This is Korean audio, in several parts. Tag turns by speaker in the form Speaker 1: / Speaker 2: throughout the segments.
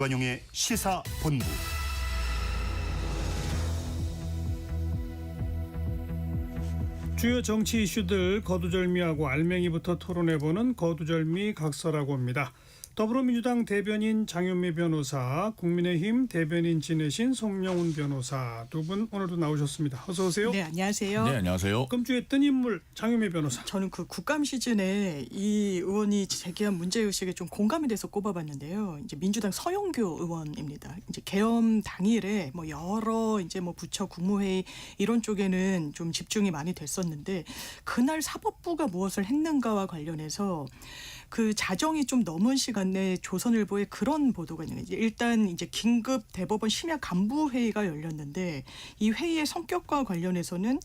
Speaker 1: 관용의 시사본부.
Speaker 2: 주요 정치 이슈들 거두절미하고 알맹이부터 토론해보는 거두절미 각서라고 합니다. 더불어민주당 대변인 장윤미 변호사, 국민의힘 대변인 지내신 송영훈 변호사 두 분 오늘도 나오셨습니다. 어서 오세요.
Speaker 3: 네, 안녕하세요.
Speaker 4: 네, 안녕하세요.
Speaker 2: 다음 주에 뜬 인물 장윤미 변호사.
Speaker 3: 저는 그 국감 시즌에 이 의원이 제기한 문제의식에 좀 공감이 돼서 꼽아봤는데요. 이제 민주당 서영교 의원입니다. 이제 계엄 당일에 뭐 여러 이제 뭐 부처 국무회의 이런 쪽에는 좀 집중이 많이 됐었는데 그날 사법부가 무엇을 했는가와 관련해서 그 자정이 좀 넘은 시간 내에 조선일보에 그런 보도가 있는 거예요. 일단 이제 긴급 대법원 심야 간부 회의가 열렸는데 이 회의의 성격과 관련해서는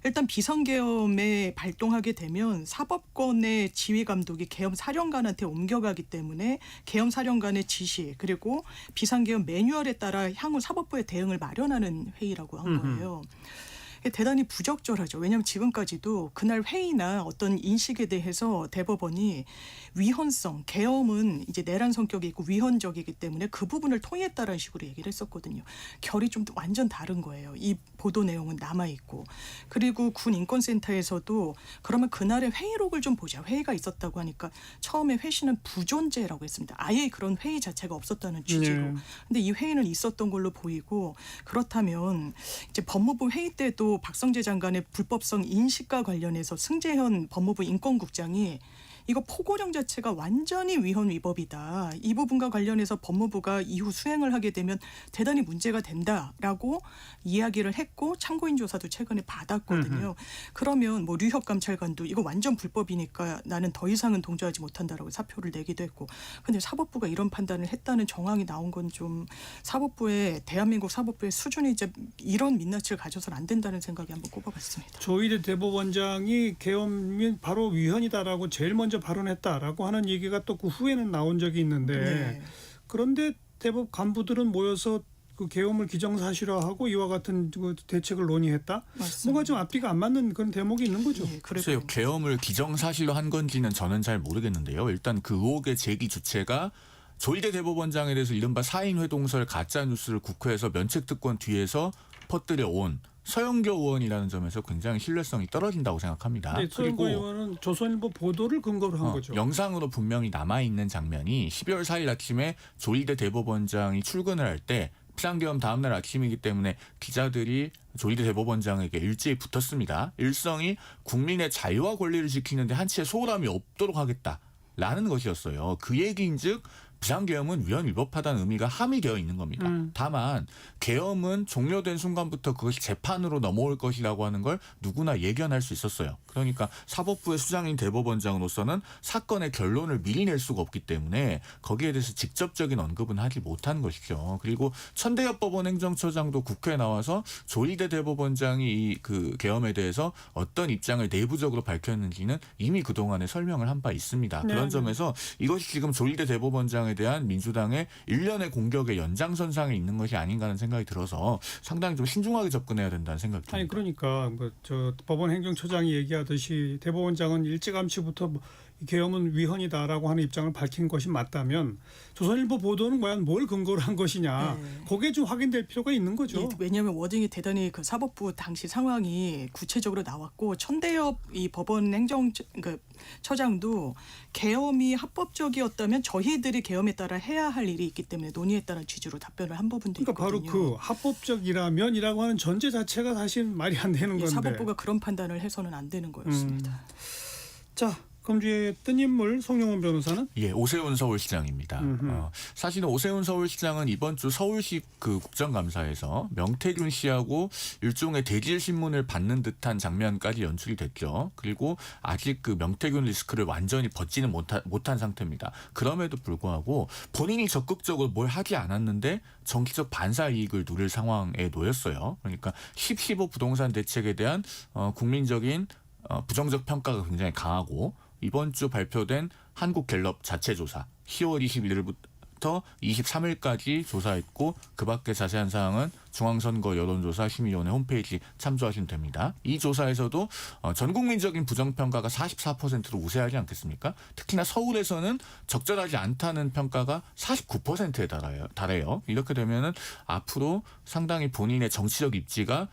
Speaker 3: 일단 비상계엄에 발동하게 되면 사법권의 지휘 감독이 계엄 사령관한테 옮겨가기 때문에 계엄 사령관의 지시 그리고 비상계엄 매뉴얼에 따라 향후 사법부의 대응을 마련하는 회의라고 한 거예요. 대단히 부적절하죠. 왜냐하면 지금까지도 그날 회의나 어떤 인식에 대해서 대법원이 위헌성, 계엄은 이제 내란 성격이 있고 위헌적이기 때문에 그 부분을 통했다라는 식으로 얘기를 했었거든요. 결이 좀 완전 다른 거예요. 이 보도 내용은 남아있고. 그리고 군인권센터에서도 그러면 그날의 회의록을 좀 보자. 회의가 있었다고 하니까 처음에 회시는 부존재라고 했습니다. 아예 그런 회의 자체가 없었다는 취지로.
Speaker 2: 네.
Speaker 3: 근데 이 회의는 있었던 걸로 보이고 그렇다면 이제 법무부 회의 때도 박성재 장관의 불법성 인식과 관련해서 승재현 법무부 인권국장이 이거 포고령 자체가 완전히 위헌 위법이다. 이 부분과 관련해서 법무부가 이후 수행을 하게 되면 대단히 문제가 된다라고 이야기를 했고 참고인 조사도 최근에 받았거든요. 그러면 뭐 류혁 감찰관도 이거 완전 불법이니까 나는 더 이상은 동조하지 못한다라고 사표를 내기도 했고. 근데 사법부가 이런 판단을 했다는 정황이 나온 건 좀 대한민국 사법부의 수준이 이제 이런 민낯을 가져서는 안 된다는 생각이 한번 꼽아봤습니다.
Speaker 2: 조희대 대법원장이 계엄이 바로 위헌이다라고 제일 먼저 발언했다라고 하는 얘기가 또 그 후에는 나온 적이 있는데
Speaker 3: 네.
Speaker 2: 그런데 대법 간부들은 모여서 그 계엄을 기정사실화하고 이와 같은 그 대책을 논의했다.
Speaker 3: 맞습니다.
Speaker 2: 뭔가 좀 앞뒤가 안 맞는 그런 대목이 있는 거죠.
Speaker 3: 예,
Speaker 4: 글쎄요, 계엄을 기정사실로 한 건지는 저는 잘 모르겠는데요. 일단 그 의혹의 제기 주체가 조희대 대법원장에 대해서 이른바 사인회동설 가짜뉴스를 국회에서 면책특권 뒤에서 퍼뜨려 온 서영교 의원이라는 점에서 굉장히 신뢰성이 떨어진다고 생각합니다.
Speaker 2: 네, 서영교 의원은 조선일보 보도를 근거로 한 거죠.
Speaker 4: 영상으로 분명히 남아있는 장면이 12월 4일 아침에 조희대 대법원장이 출근을 할 때 비상계엄 다음날 아침이기 때문에 기자들이 조희대 대법원장에게 일제히 붙었습니다. 일성이 국민의 자유와 권리를 지키는데 한치의 소홀함이 없도록 하겠다라는 것이었어요. 그 얘기인즉 비상계엄은 위헌 위법하다는 의미가 함의되어 있는 겁니다. 다만 계엄은 종료된 순간부터 그것이 재판으로 넘어올 것이라고 하는 걸 누구나 예견할 수 있었어요. 그러니까 사법부의 수장인 대법원장으로서는 사건의 결론을 미리 낼 수가 없기 때문에 거기에 대해서 직접적인 언급은 하지 못한 것이죠. 그리고 천대엽 법원 행정처장도 국회에 나와서 조희대 대법원장이 이 그 계엄에 대해서 어떤 입장을 내부적으로 밝혔는지는 이미 그동안에 설명을 한 바 있습니다.
Speaker 2: 네.
Speaker 4: 그런 점에서 이것이 지금 조희대 대법원장에 대한 민주당의 일련의 공격의 연장선상에 있는 것이 아닌가 하는 생각이 들어서 상당히 좀 신중하게 접근해야 된다는 생각이 듭니다.
Speaker 2: 아니 그러니까 뭐 저 법원 행정처장이 얘기하듯이 대법원장은 일찌감치부터 뭐 계엄은 위헌이다라고 하는 입장을 밝힌 것이 맞다면 조선일보 보도는 과연 뭘 근거로 한 것이냐.
Speaker 3: 네.
Speaker 2: 그게 좀 확인될 필요가 있는 거죠.
Speaker 3: 예, 왜냐하면 워딩이 대단히 그 사법부 당시 상황이 구체적으로 나왔고 천대엽 이 법원 행정처장도 계엄이 합법적이었다면 저희들이 계엄에 따라 해야 할 일이 있기 때문에 논의했다는 취지로 답변을 한 부분도
Speaker 2: 그러니까 바로
Speaker 3: 있거든요.
Speaker 2: 그 합법적이라면이라고 하는 전제 자체가 사실 말이 안 되는
Speaker 3: 예,
Speaker 2: 건데.
Speaker 3: 사법부가 그런 판단을 해서는 안 되는 거였습니다.
Speaker 2: 자, 그럼 뒤에 뜬 인물 송영훈 변호사는?
Speaker 4: 예, 오세훈 서울시장입니다. 사실은 오세훈 서울시장은 이번 주 서울시 그 국정감사에서 명태균 씨하고 일종의 대질 신문을 받는 듯한 장면까지 연출이 됐죠. 그리고 아직 그 명태균 리스크를 완전히 벗지는 못한 상태입니다. 그럼에도 불구하고 본인이 적극적으로 뭘 하지 않았는데 정치적 반사 이익을 누릴 상황에 놓였어요. 그러니까 10.15 부동산 대책에 대한 국민적인 부정적 평가가 굉장히 강하고 이번 주 발표된 한국갤럽 자체조사 10월 21일부터 17일부터 23일까지 조사했고 그 밖에 자세한 사항은 중앙선거 여론조사 심의위원회 홈페이지 참조하시면 됩니다. 이 조사에서도 전국민적인 부정평가가 44%로 우세하지 않겠습니까? 특히나 서울에서는 적절하지 않다는 평가가 49%에 달해요. 이렇게 되면은 앞으로 상당히 본인의 정치적 입지가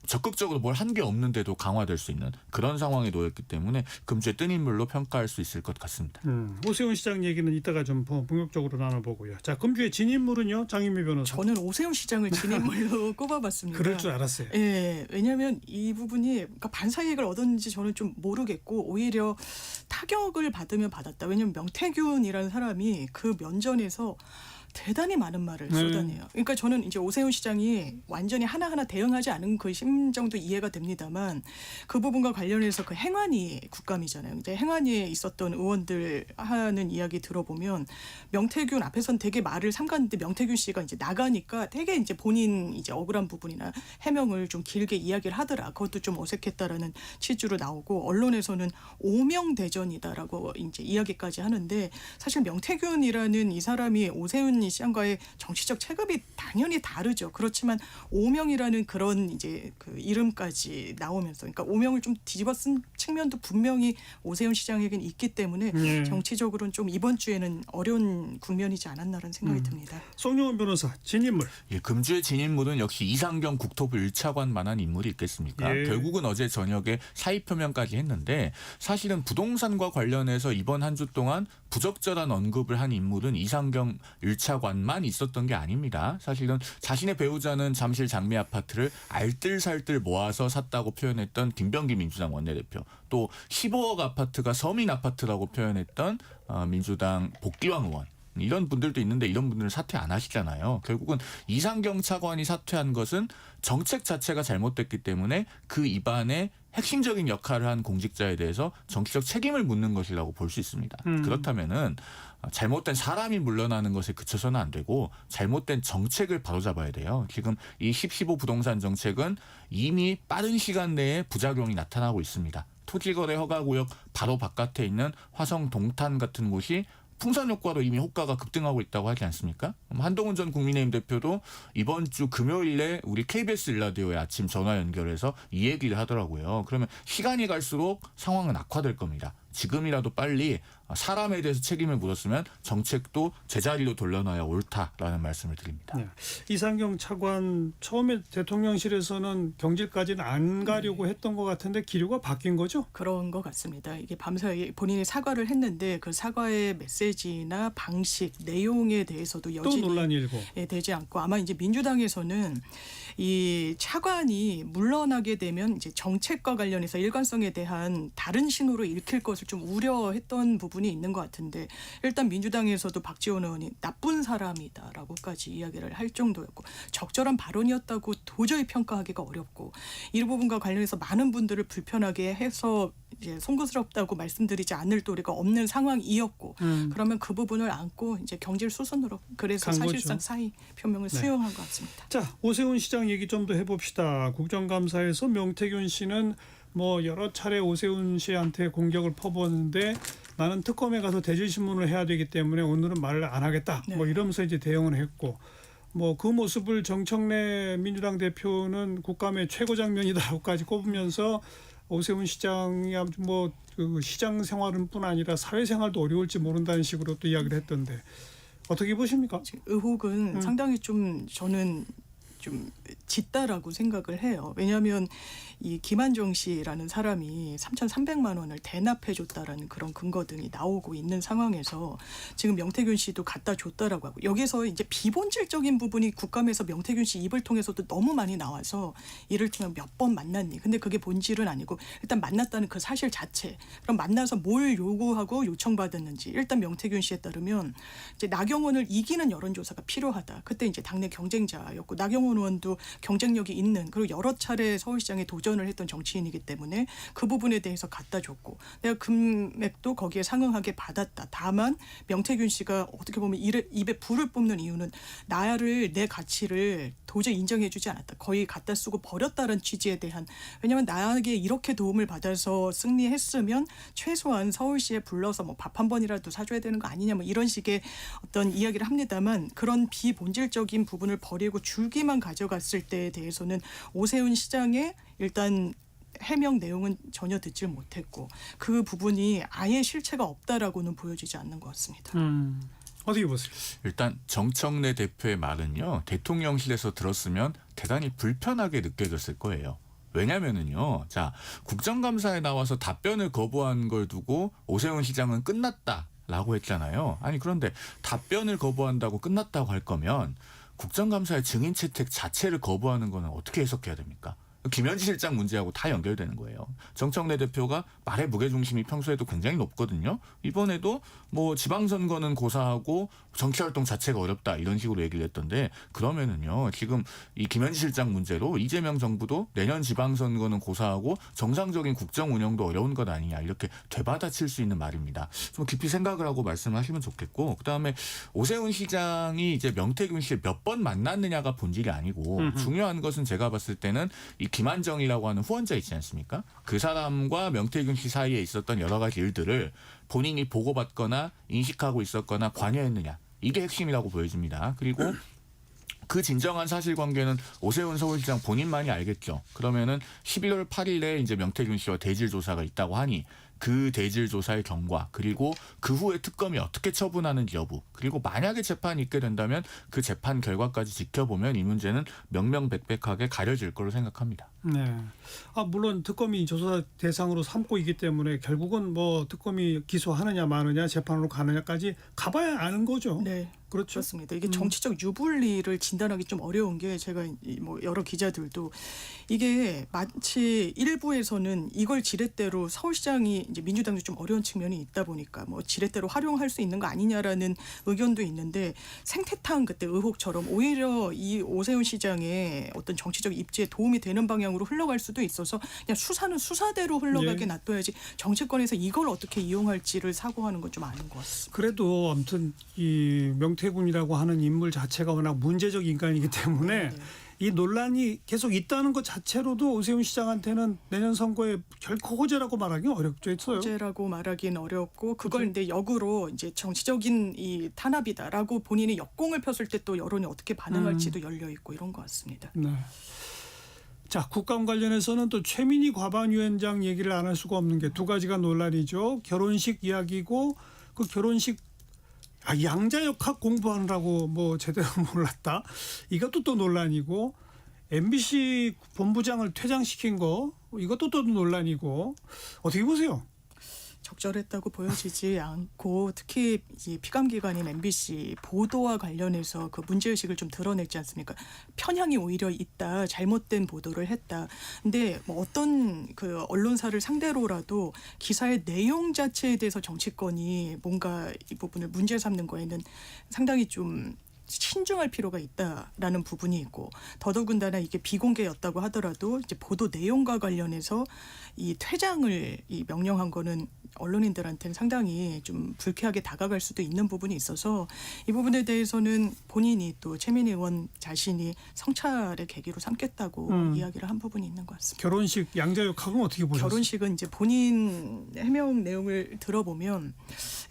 Speaker 4: 적극적으로 뭘 한 게 없는데도 강화될 수 있는 그런 상황에 놓였기 때문에 금주의 뜬 인물로 평가할 수 있을 것 같습니다.
Speaker 2: 오세훈 시장 얘기는 이따가 좀 본격적으로 나눠보고요. 자, 금주의 진인물은요, 장윤미 변호사.
Speaker 3: 저는 오세훈 시장을 진인물로 꼽아봤습니다.
Speaker 2: 그럴 줄 알았어요.
Speaker 3: 예, 왜냐하면 이 부분이 그러니까 반사이익을 얻었는지 저는 좀 모르겠고 오히려 타격을 받으면 받았다. 왜냐하면 명태균이라는 사람이 그 면전에서 대단히 많은 말을 쏟아내요. 그러니까 저는 이제 오세훈 시장이 완전히 하나하나 대응하지 않은 그 심정도 이해가 됩니다만 그 부분과 관련해서 그 행안위 국감이잖아요. 이제 행안위에 있었던 의원들 하는 이야기 들어보면 명태균 앞에선 되게 말을 삼갔는데 명태균 씨가 이제 나가니까 되게 이제 본인 이제 억울한 부분이나 해명을 좀 길게 이야기를 하더라. 그것도 좀 어색했다라는 취지로 나오고 언론에서는 오명대전이다라고 이제 이야기까지 하는데 사실 명태균이라는 이 사람이 오세훈 시장과의 정치적 체급이 당연히 다르죠. 그렇지만 오명이라는 그런 이제 그 이름까지 나오면서, 그러니까 오명을 좀 뒤집어 쓴 측면도 분명히 오세훈 시장에게는 있기 때문에 정치적으로는 좀 이번 주에는 어려운 국면이지 않았나라는 생각이 듭니다.
Speaker 2: 송영원 변호사, 진인물.
Speaker 4: 예, 금주의 진인물은 역시 이상경 국토부 1차관만한 인물이 있겠습니까?
Speaker 2: 예.
Speaker 4: 결국은 어제 저녁에 사의 표명까지 했는데 사실은 부동산과 관련해서 이번 한 주 동안 부적절한 언급을 한 인물은 이상경 1차관만 있었던 게 아닙니다. 사실은 자신의 배우자는 잠실 장미 아파트를 알뜰살뜰 모아서 샀다고 표현했던 김병기 민주당 원내대표, 또 15억 아파트가 서민 아파트라고 표현했던 민주당 복귀왕 의원, 이런 분들도 있는데 이런 분들은 사퇴 안 하시잖아요. 결국은 이상경 차관이 사퇴한 것은 정책 자체가 잘못됐기 때문에 그 입안에 핵심적인 역할을 한 공직자에 대해서 정치적 책임을 묻는 것이라고 볼 수 있습니다. 그렇다면은 잘못된 사람이 물러나는 것에 그쳐서는 안 되고 잘못된 정책을 바로잡아야 돼요. 지금 이 10.15 부동산 정책은 이미 빠른 시간 내에 부작용이 나타나고 있습니다. 토지거래 허가구역 바로 바깥에 있는 화성 동탄 같은 곳이 풍선 효과로 이미 호가가 급등하고 있다고 하지 않습니까? 한동훈 전 국민의힘 대표도 이번 주 금요일에 우리 KBS 일라디오에 아침 전화 연결해서 이 얘기를 하더라고요. 그러면 시간이 갈수록 상황은 악화될 겁니다. 지금이라도 빨리 사람에 대해서 책임을 묻었으면 정책도 제자리로 돌려놔야 옳다라는 말씀을 드립니다.
Speaker 2: 네. 이상경 차관 처음에 대통령실에서는 경질까지는 안 가려고 했던 것 같은데 기류가 바뀐 거죠?
Speaker 3: 그런 것 같습니다. 이게 밤사이 본인이 사과를 했는데 그 사과의 메시지나 방식, 내용에 대해서도
Speaker 2: 또
Speaker 3: 여전히
Speaker 2: 논란이 일고.
Speaker 3: 되지 않고 아마 이제 민주당에서는 이 차관이 물러나게 되면 이제 정책과 관련해서 일관성에 대한 다른 신호로 읽힐 것을 좀 우려했던 부분이 있는 것 같은데 일단 민주당에서도 박지원 의원이 나쁜 사람이다라고까지 이야기를 할 정도였고 적절한 발언이었다고 도저히 평가하기가 어렵고 이 부분과 관련해서 많은 분들을 불편하게 해서 이제 송구스럽다고 말씀드리지 않을 도리가 없는 상황이었고 그러면 그 부분을 안고 이제 경질 수순으로 그래서
Speaker 2: 간
Speaker 3: 사실상
Speaker 2: 거죠.
Speaker 3: 사의 표명을 수용한 것 같습니다.
Speaker 2: 자, 오세훈 시장 얘기 좀 더 해봅시다. 국정감사에서 명태균 씨는 뭐 여러 차례 오세훈 씨한테 공격을 퍼붓는데 나는 특검에 가서 대질신문을 해야 되기 때문에 오늘은 말을 안 하겠다.
Speaker 3: 네.
Speaker 2: 뭐 이러면서 이제 대응을 했고 뭐 그 모습을 정청래 민주당 대표는 국감의 최고 장면이다라고까지 꼽으면서 오세훈 시장이 뭐 그 시장 생활은뿐 아니라 사회생활도 어려울지 모른다는 식으로 또 이야기를 했던데 어떻게 보십니까?
Speaker 3: 의혹은 상당히 좀 저는 좀 짙다라고 생각을 해요. 왜냐하면 이 김한정 씨라는 사람이 3,300만 원을 대납해줬다라는 그런 근거 등이 나오고 있는 상황에서 지금 명태균 씨도 갖다 줬다라고 하고 여기서 이제 비본질적인 부분이 국감에서 명태균 씨 입을 통해서도 너무 많이 나와서 이를테면 몇 번 만났니? 근데 그게 본질은 아니고 일단 만났다는 그 사실 자체. 그럼 만나서 뭘 요구하고 요청받았는지 일단 명태균 씨에 따르면 이제 나경원을 이기는 여론조사가 필요하다. 그때 이제 당내 경쟁자였고 나경원 오세훈 의원도 경쟁력이 있는 그리고 여러 차례 서울시장에 도전을 했던 정치인이기 때문에 그 부분에 대해서 갖다 줬고 내가 금액도 거기에 상응하게 받았다. 다만 명태균 씨가 어떻게 보면 입에 불을 뿜는 이유는 나를 내 가치를 도저히 인정해주지 않았다. 거의 갖다 쓰고 버렸다는 취지에 대한 왜냐하면 나에게 이렇게 도움을 받아서 승리했으면 최소한 서울시에 불러서 뭐 밥 한 번이라도 사줘야 되는 거 아니냐 뭐 이런 식의 어떤 이야기를 합니다만 그런 비본질적인 부분을 버리고 줄기만 가져갔을 때에 대해서는 오세훈 시장의 일단 해명 내용은 전혀 듣질 못했고 그 부분이 아예 실체가 없다라고는 보여지지 않는 것 같습니다.
Speaker 2: 어떻게 보세요?
Speaker 4: 일단 정청래 대표의 말은요. 대통령실에서 들었으면 대단히 불편하게 느껴졌을 거예요. 왜냐면은요. 자, 국정감사에 나와서 답변을 거부한 걸 두고 오세훈 시장은 끝났다라고 했잖아요. 아니 그런데 답변을 거부한다고 끝났다고 할 거면 국정감사의 증인 채택 자체를 거부하는 거는 어떻게 해석해야 됩니까? 김현지 실장 문제하고 다 연결되는 거예요. 정청래 대표가 말의 무게중심이 평소에도 굉장히 높거든요. 이번에도 뭐 지방선거는 고사하고 정치활동 자체가 어렵다 이런 식으로 얘기를 했던데 그러면은요. 지금 이 김현지 실장 문제로 이재명 정부도 내년 지방선거는 고사하고 정상적인 국정 운영도 어려운 것 아니냐 이렇게 되받아칠 수 있는 말입니다. 좀 깊이 생각을 하고 말씀하시면 좋겠고 그다음에 오세훈 시장이 이제 명태균 씨를 몇 번 만났느냐가 본질이 아니고 중요한 것은 제가 봤을 때는 이 김한정이라고 하는 후원자 있지 않습니까? 그 사람과 명태균 씨 사이에 있었던 여러 가지 일들을 본인이 보고받거나 인식하고 있었거나 관여했느냐. 이게 핵심이라고 보여집니다. 그리고 그 진정한 사실관계는 오세훈 서울시장 본인만이 알겠죠. 그러면은 11월 8일에 이제 명태균 씨와 대질 조사가 있다고 하니 그 대질 조사의 경과 그리고 그 후에 특검이 어떻게 처분하는지 여부 그리고 만약에 재판이 있게 된다면 그 재판 결과까지 지켜보면 이 문제는 명명백백하게 가려질 거로 생각합니다.
Speaker 2: 네. 물론 특검이 조사 대상으로 삼고 있기 때문에 결국은 뭐 특검이 기소하느냐 마느냐 재판으로 가느냐까지 가봐야 아는 거죠.
Speaker 3: 네.
Speaker 2: 그렇죠.
Speaker 3: 그렇습니다. 이게 정치적 유불리를 진단하기 좀 어려운 게 제가 뭐 여러 기자들도 이게 마치 일부에서는 이걸 지렛대로 서울시장이 이제 민주당도 좀 어려운 측면이 있다 보니까 뭐 지렛대로 활용할 수 있는 거 아니냐라는 의견도 있는데 생태탕 그때 의혹처럼 오히려 이 오세훈 시장의 어떤 정치적 입지에 도움이 되는 방향으로 흘러갈 수도 있어서 그냥 수사는 수사대로 흘러가게
Speaker 2: 예.
Speaker 3: 놔둬야지 정치권에서 이걸 어떻게 이용할지를 사고하는 건 좀 아닌 것 같습니다.
Speaker 2: 그래도 아무튼 이 명태균이라고 하는 인물 자체가 워낙 문제적 인간이기 때문에
Speaker 3: 네.
Speaker 2: 이 논란이 계속 있다는 것 자체로도 오세훈 시장한테는 내년 선거에 결코 호재라고 말하기 어렵죠.
Speaker 3: 호재라고 말하기는 어렵고 그걸 근데 역으로 이제 정치적인 이 탄압이다라고 본인이 역공을 폈을 때 또 여론이 어떻게 반응할지도 열려 있고 이런 것 같습니다.
Speaker 2: 네. 자, 국감 관련해서는 또 최민희 과방위원장 얘기를 안 할 수가 없는 게 두 가지가 논란이죠. 결혼식 이야기고 그 결혼식 양자역학 공부하느라고 뭐 제대로 몰랐다. 이것도 또 논란이고 MBC 본부장을 퇴장시킨 거 이것도 또 논란이고 어떻게 보세요?
Speaker 3: 적절했다고 보여지지 않고 특히 이 피감기관인 MBC 보도와 관련해서 그 문제의식을 좀 드러냈지 않습니까? 편향이 오히려 있다. 잘못된 보도를 했다. 근데 뭐 어떤 그 언론사를 상대로라도 기사의 내용 자체에 대해서 정치권이 뭔가 이 부분을 문제 삼는 거에는 상당히 좀 신중할 필요가 있다라는 부분이 있고 더더군다나 이게 비공개였다고 하더라도 이제 보도 내용과 관련해서 이 퇴장을 이 명령한 거는 언론인들한테는 상당히 좀 불쾌하게 다가갈 수도 있는 부분이 있어서 이 부분에 대해서는 본인이 또 최민희 의원 자신이 성찰의 계기로 삼겠다고 이야기를 한 부분이 있는 것 같습니다.
Speaker 2: 결혼식 양자역학은 어떻게 보셨어요?
Speaker 3: 결혼식은 이제 본인 해명 내용을 들어보면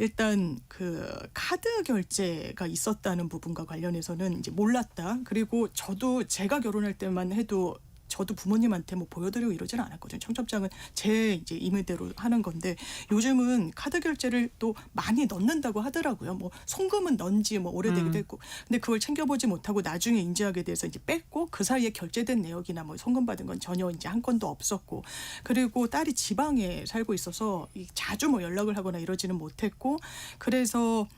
Speaker 3: 일단 그 카드 결제가 있었다는 부분과 관련해서는 이제 몰랐다. 그리고 저도 제가 결혼할 때만 해도 저도 부모님한테 뭐 보여드리고 이러진 않았거든요. 청첩장은 제 이제 임의대로 하는 건데 요즘은 카드 결제를 또 많이 넣는다고 하더라고요. 뭐 송금은 넣은지 뭐 오래되기도 했고, 근데 그걸 챙겨보지 못하고 나중에 인지하게 돼서 이제 뺐고 그 사이에 결제된 내역이나 뭐 송금 받은 건 전혀 이제 한 건도 없었고, 그리고 딸이 지방에 살고 있어서 자주 뭐 연락을 하거나 이러지는 못했고, 그래서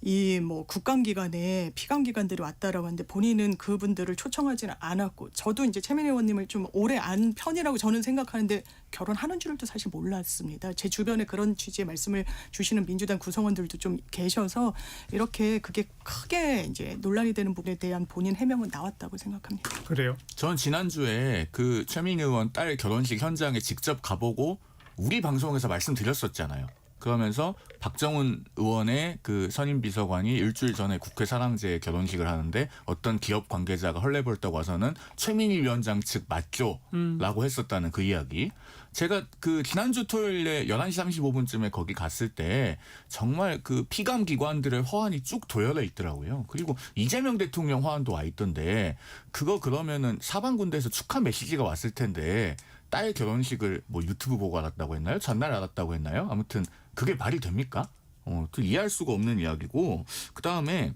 Speaker 3: 이 뭐 국감기간에 피감기관들이 왔다라고 하는데 본인은 그분들을 초청하지는 않았고 저도 이제 최민희 의원님을 좀 오래 안 편이라고 저는 생각하는데 결혼하는 줄도 사실 몰랐습니다. 제 주변에 그런 취지의 말씀을 주시는 민주당 구성원들도 좀 계셔서 이렇게 그게 크게 이제 논란이 되는 부분에 대한 본인 해명은 나왔다고 생각합니다.
Speaker 2: 그래요.
Speaker 4: 전 지난주에 그 최민희 의원 딸 결혼식 현장에 직접 가보고 우리 방송에서 말씀드렸었잖아요. 그러면서 박정훈 의원의 그 선임 비서관이 일주일 전에 국회 사랑제 결혼식을 하는데 어떤 기업 관계자가 헐레벌떡 와서는 최민희 위원장 측 맞죠? 라고 했었다는 그 이야기. 제가 그 지난주 토요일에 11시 35분쯤에 거기 갔을 때 정말 그 피감 기관들의 화환이 쭉 도열해 있더라고요. 그리고 이재명 대통령 화환도 와 있던데 그거 그러면은 사방군데에서 축하 메시지가 왔을 텐데 딸 결혼식을 뭐 유튜브 보고 알았다고 했나요? 전날 알았다고 했나요? 아무튼 그게 말이 됩니까? 또 이해할 수가 없는 이야기고 그다음에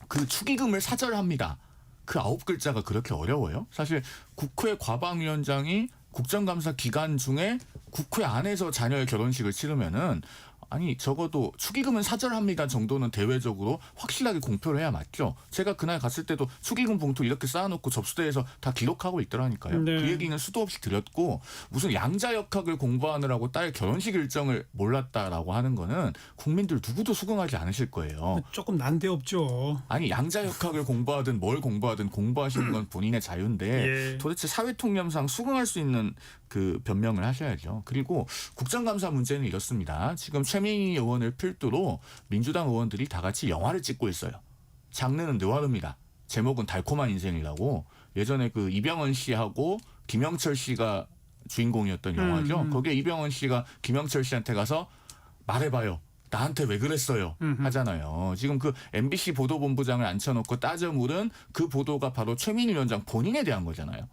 Speaker 4: 그 축의금을 사절합니다. 그 9글자가 그렇게 어려워요? 사실 국회 과방위원장이 국정감사 기간 중에 국회 안에서 자녀의 결혼식을 치르면은 아니 적어도 축의금은 사절합니다 정도는 대외적으로 확실하게 공표를 해야 맞죠. 제가 그날 갔을 때도 축의금 봉투 이렇게 쌓아놓고 접수대에서 다 기록하고 있더라니까요.
Speaker 2: 네.
Speaker 4: 그 얘기는 수도 없이 드렸고 무슨 양자역학을 공부하느라고 딸 결혼식 일정을 몰랐다라고 하는 거는 국민들 누구도 수긍하지 않으실 거예요.
Speaker 2: 조금 난데없죠.
Speaker 4: 아니 양자역학을 공부하든 뭘 공부하든 공부하시는 건 본인의 자유인데
Speaker 2: 예.
Speaker 4: 도대체 사회통념상 수긍할 수 있는 그 변명을 하셔야죠. 그리고 국정감사 문제는 이렇습니다. 지금 최민희 의원을 필두로 민주당 의원들이 다 같이 영화를 찍고 있어요. 장르는 느와르입니다. 제목은 달콤한 인생이라고 예전에 그 이병헌 씨하고 김영철 씨가 주인공이었던 영화죠. 거기에 이병헌 씨가 김영철 씨한테 가서 말해봐요. 나한테 왜 그랬어요? 하잖아요. 지금 그 MBC 보도본부장을 앉혀놓고 따져 물은 그 보도가 바로 최민희 위원장 본인에 대한 거잖아요.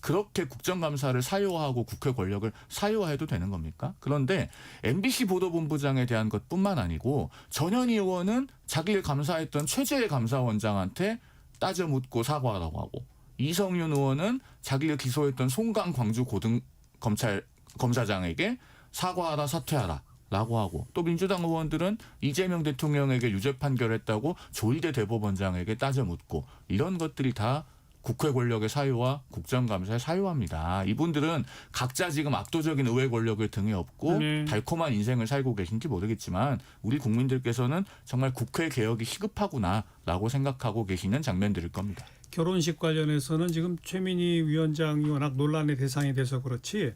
Speaker 4: 그렇게 국정감사를 사유화하고 국회 권력을 사유화해도 되는 겁니까? 그런데 MBC 보도본부장에 대한 것뿐만 아니고 전현희 의원은 자기를 감사했던 최재해 감사원장한테 따져 묻고 사과하라고 하고 이성윤 의원은 자기를 기소했던 송강 광주 고등검사장에게 사과하라 사퇴하라 라고 하고 또 민주당 의원들은 이재명 대통령에게 유죄 판결했다고 조희대 대법원장에게 따져 묻고 이런 것들이 다 국회 권력의 사유와 국정감사의 사유화입니다. 이분들은 각자 지금 압도적인 의회 권력을 등에 업고 달콤한 인생을 살고 계신지 모르겠지만 우리 국민들께서는 정말 국회 개혁이 시급하구나라고 생각하고 계시는 장면들일 겁니다.
Speaker 2: 결혼식 관련해서는 지금 최민희 위원장이 워낙 논란의 대상이 돼서 그렇지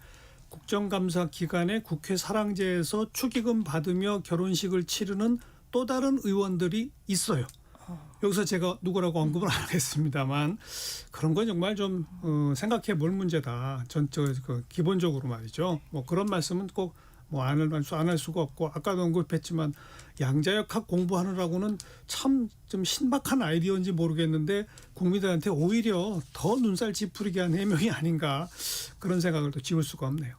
Speaker 2: 국정감사 기간에 국회 사랑제에서 축의금 받으며 결혼식을 치르는 또 다른 의원들이 있어요. 여기서 제가 누구라고 언급을 안 하겠습니다만 그런 건 정말 좀 생각해 볼 문제다. 기본적으로 말이죠. 뭐 그런 말씀은 꼭 뭐 안 할 수가 없고 아까도 언급했지만 양자역학 공부하느라고는 참 좀 신박한 아이디어인지 모르겠는데 국민들한테 오히려 더 눈살 찌푸리게 한 해명이 아닌가 그런 생각을 또 지울 수가 없네요.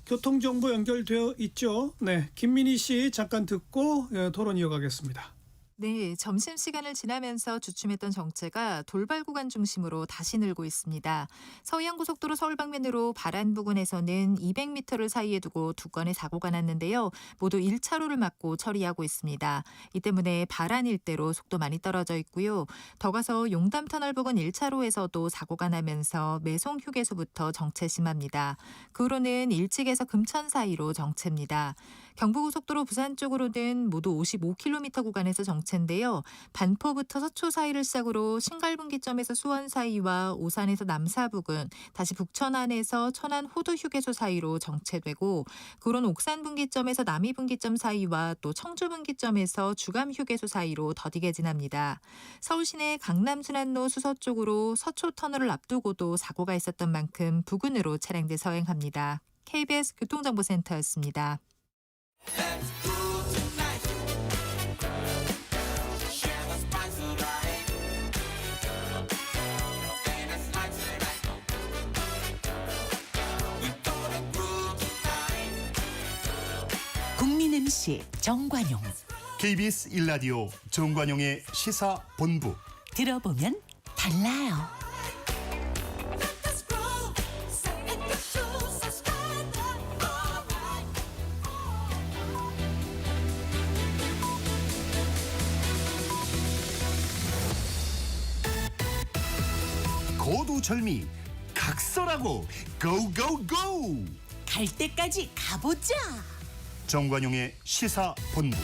Speaker 2: 교통정보 연결되어 있죠. 네, 김민희 씨 잠깐 듣고 토론 이어가겠습니다.
Speaker 5: 네, 점심시간을 지나면서 주춤했던 정체가 돌발 구간 중심으로 다시 늘고 있습니다. 서해안고속도로 서울 방면으로 발안 부근에서는 200m를 사이에 두고 두 건의 사고가 났는데요. 모두 1차로를 막고 처리하고 있습니다. 이 때문에 발안 일대로 속도 많이 떨어져 있고요. 더 가서 용담터널 부근 1차로에서도 사고가 나면서 매송 휴게소부터 정체 심합니다. 그 후로는 일찍에서 금천 사이로 정체입니다. 경부고속도로 부산 쪽으로는 모두 55km 구간에서 정체인데요. 반포부터 서초 사이를 시작으로 신갈분기점에서 수원 사이와 오산에서 남사 부근, 다시 북천안에서 천안 호두 휴게소 사이로 정체되고 그런 옥산 분기점에서 남이 분기점 사이와 또 청주 분기점에서 주감 휴게소 사이로 더디게 지납니다. 서울 시내 강남 순환로 수서 쪽으로 서초 터널을 앞두고도 사고가 있었던 만큼 부근으로 차량들 서행합니다. KBS 교통정보센터였습니다.
Speaker 6: 국민 MC 정관용
Speaker 1: KBS 1라디오 정관용의 시사본부.
Speaker 6: 들어보면 달라요.
Speaker 1: 거두절미 각설하고 고고고.
Speaker 6: 갈 때까지 가보자.
Speaker 1: 정관용의 시사본부.